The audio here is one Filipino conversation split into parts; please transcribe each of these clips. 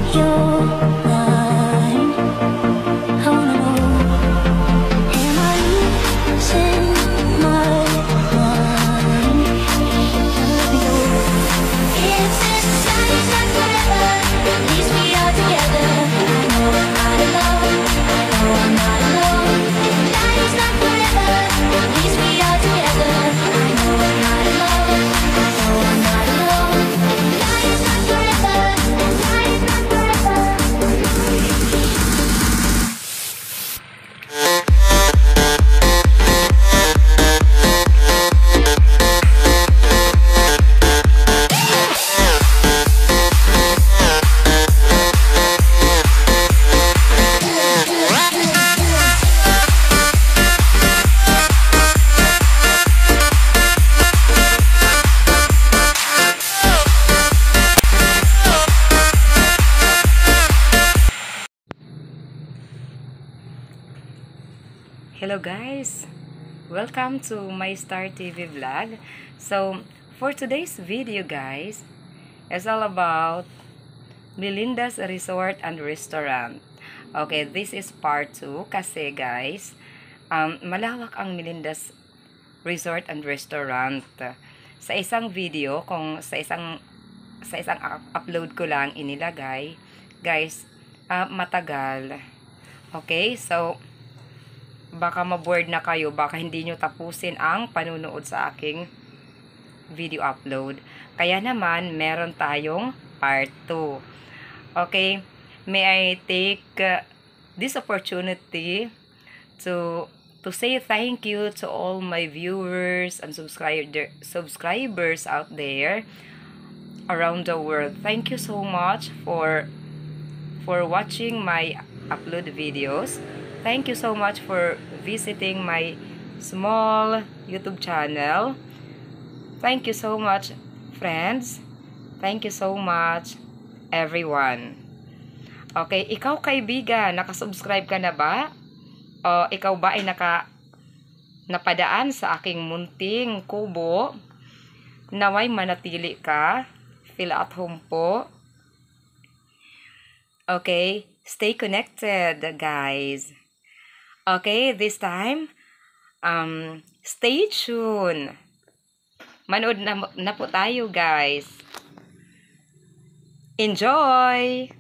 your mind. I wanna know, am I losing my mind? Let me know. If this time's not forever, at least we are together. I know I'm not alone. I know I'm not alone. If life's not forever, at least we are together. I know I'm not alone. I know I'm not alone. Life's not forever. Life's not forever. Hello guys! Welcome to my Star TV vlog. So, for today's video guys, it's all about Melinda's Resort and Restaurant. Okay, this is part 2 kasi guys, malawak ang Melinda's Resort and Restaurant. Sa isang video, kung sa isang upload ko lang inilagay, guys, matagal. Okay, so baka ma-bored na kayo, baka hindi nyo tapusin ang panunood sa aking video upload. Kaya naman, meron tayong part 2. Okay, may I take this opportunity to say thank you to all my viewers and subscribers out there around the world. Thank you so much for watching my upload videos. Thank you so much for visiting my small YouTube channel. Thank you so much, friends. Thank you so much, everyone. Okay, ikaw kaibigan, nakasubscribe ka na ba? O ikaw ba ay napadaan sa aking munting kubo? Naway manatili ka. Feel at home po. Okay, stay connected, guys. Okay, this time, stay tuned. Manood na po tayo, guys. Enjoy!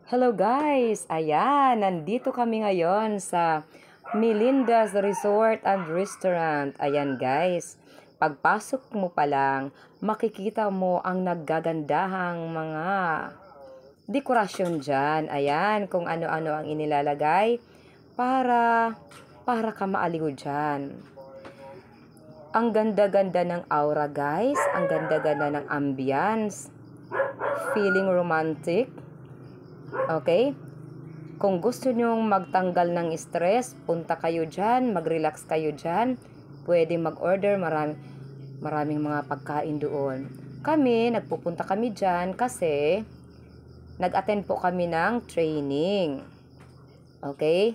Hello guys! Ayan, nandito kami ngayon sa Melinda's Resort and Restaurant. Ayan guys, pagpasok mo pa lang, makikita mo ang naggagandahang mga dekorasyon dyan. Ayan, kung ano-ano ang inilalagay para ka maaliw dyan. Ang ganda-ganda ng aura guys, ang ganda-ganda ng ambience, feeling romantic. Okay? Kung gusto nyong magtanggal ng stress, punta kayo dyan, mag-relax kayo dyan. Pwede mag-order, maraming mga pagkain doon. Nagpupunta kami dyan kasi nag-attend po kami ng training. Okay?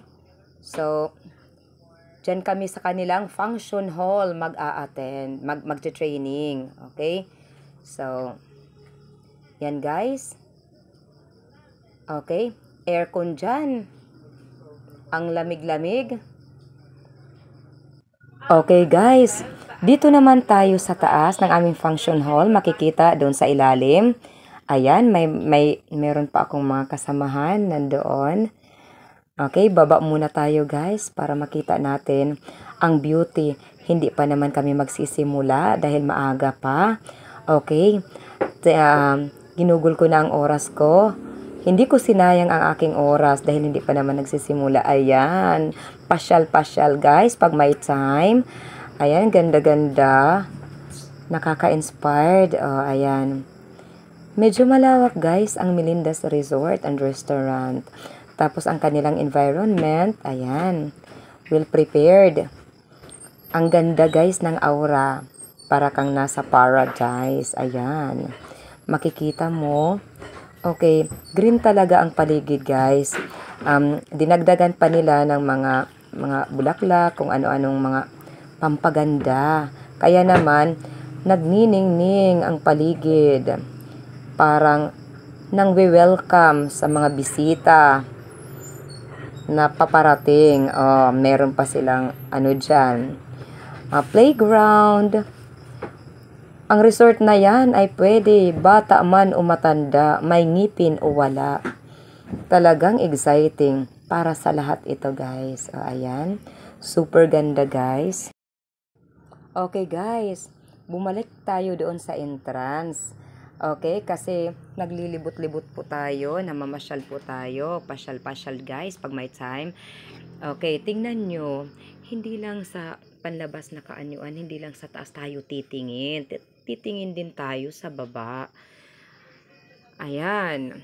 So, dyan kami sa kanilang function hall mag-a-attend, mag-training. Okay? So, yan guys. Okay, aircon dyan. Ang lamig-lamig. Okay guys, dito naman tayo sa taas ng aming function hall. Makikita doon sa ilalim. Ayan, meron pa akong mga kasamahan nandoon. Okay, baba muna tayo guys para makita natin ang beauty. Hindi pa naman kami magsisimula dahil maaga pa. Okay, ginugol ko na ang oras ko. Hindi ko sinayang ang aking oras dahil hindi pa naman nagsisimula. Ayan. Pasyal-pasyal guys pag may time. Ayan, ganda-ganda. Nakaka-inspired. Oh, ayan. Medyo malawak guys ang Melinda's Resort and Restaurant. Tapos ang kanilang environment, ayan. Well prepared. Ang ganda guys ng aura. Para kang nasa paradise. Ayan. Makikita mo. Okay, green talaga ang paligid, guys. Dinagdagan pa nila ng mga bulaklak, kung ano-anong mga pampaganda. Kaya naman, nagniningning ang paligid. Parang nang-welcome sa mga bisita na paparating. Meron pa silang dyan, playground. Ang resort na yan ay pwede bata man o matanda, may ngipin o wala. Talagang exciting para sa lahat ito, guys. Ayan, super ganda, guys. Okay, guys, bumalik tayo doon sa entrance. Okay, kasi naglilibot-libot po tayo, namamasyal po tayo, pasyal-pasyal, guys, pag may time. Okay, tingnan nyo, hindi lang sa panlabas na kaanyuan, hindi lang sa taas tayo titingin. Titingin din tayo sa baba. Ayan.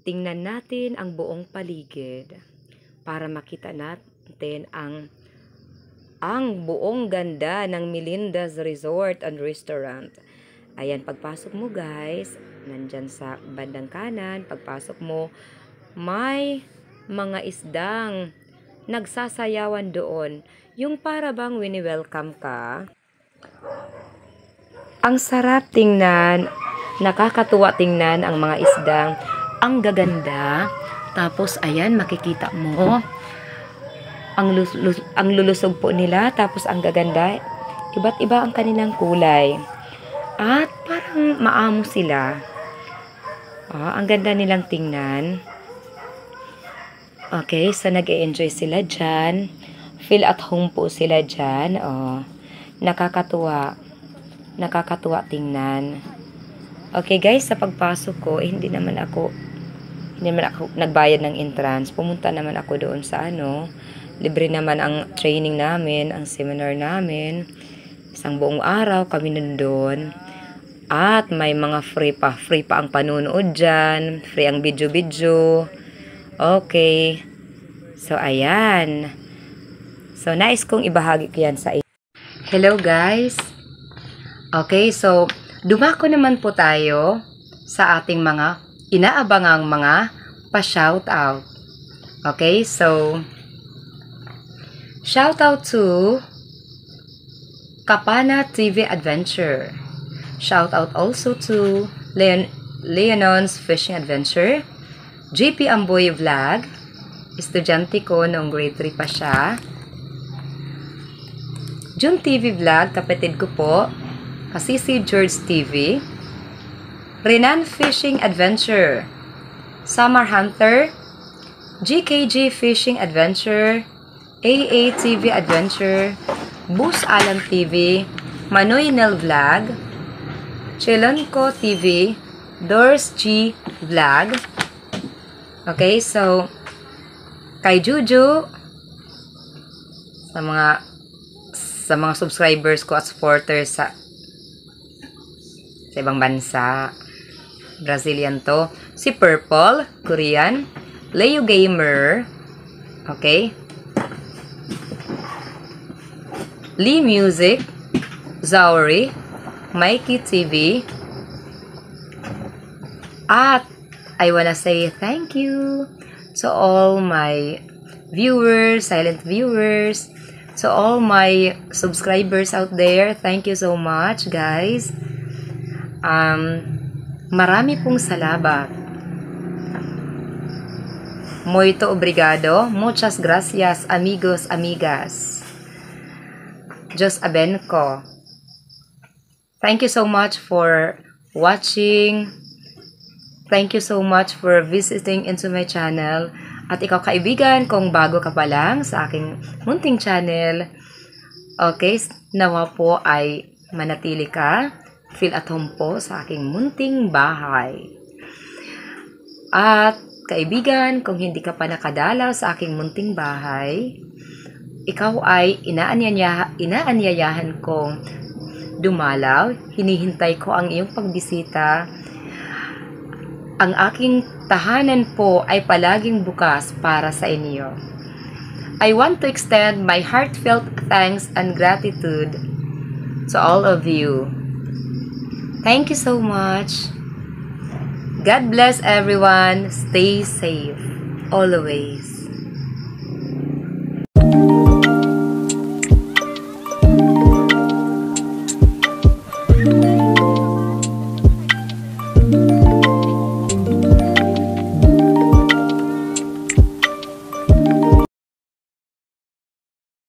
Tingnan natin ang buong paligid para makita natin ang buong ganda ng Melinda's Resort and Restaurant. Ayan, pagpasok mo, guys, nandyan sa bandang kanan, pagpasok mo, may mga isdang nagsasayawan doon. Yung para bang wini-welcome ka. Ang sarap tingnan, nakakatuwa tingnan ang mga isdang, ang gaganda. Tapos, ayan, makikita mo, ang lulusog po nila, tapos ang gaganda, iba't iba ang kanilang kulay. At parang maamo sila. Ang ganda nilang tingnan. Okay, so nag-e-enjoy sila dyan. Feel at home po sila dyan. Nakakatuwa. Nakakatuwa tingnan. Okay, guys, sa pagpasok ko, hindi naman ako nagbayad ng entrance. Pumunta naman ako doon sa libre naman ang training namin, ang seminar namin. Isang buong araw kami nandun. At may mga free pa ang panunood dyan. Free ang video-video. Okay. So, ayan. So, nais kong ibahagi ko yan sa inyo. Hello, guys. Okay, so, dumako naman po tayo sa ating mga inaabangang mga pa-shoutout. Okay, so, shoutout to Kapana TV Adventure. Shoutout also to Leonon's Fishing Adventure, JP Amboy Vlog, estudyante ko noong grade 3 pa siya. June TV Vlog, kapatid ko po, kasi si George TV, Renan Fishing Adventure, Summer Hunter, GKG Fishing Adventure, AA TV Adventure, Bus Alam TV, Manoy Nel Vlog, Chelonco TV, Doors G Vlog. Okay, so kay Juju, sa mga subscribers ko at supporters sa ibang bansa. Brazilian to. Si Purple, Korean. Leo Gamer. Okay. Lee Music. Zauri. Mikey TV. At I wanna say thank you to all my viewers, silent viewers, to all my subscribers out there. Thank you so much, guys. Marami pong salamat. Muito obrigado. Muchas gracias, amigos, amigas. Diyos abenko. Thank you so much for watching. Thank you so much for visiting into my channel. At ikaw kaibigan, kung bago ka pa lang sa aking munting channel, okay, nawa po ay manatili ka. Feel at home po sa aking munting bahay. At kaibigan, kung hindi ka pa nakadalaw sa aking munting bahay, ikaw ay inaanyayahan kong dumalaw. Hinihintay ko ang iyong pagbisita. Ang aking tahanan po ay palaging bukas para sa inyo. I want to extend my heartfelt thanks and gratitude to all of you. Thank you so much. God bless everyone. Stay safe always.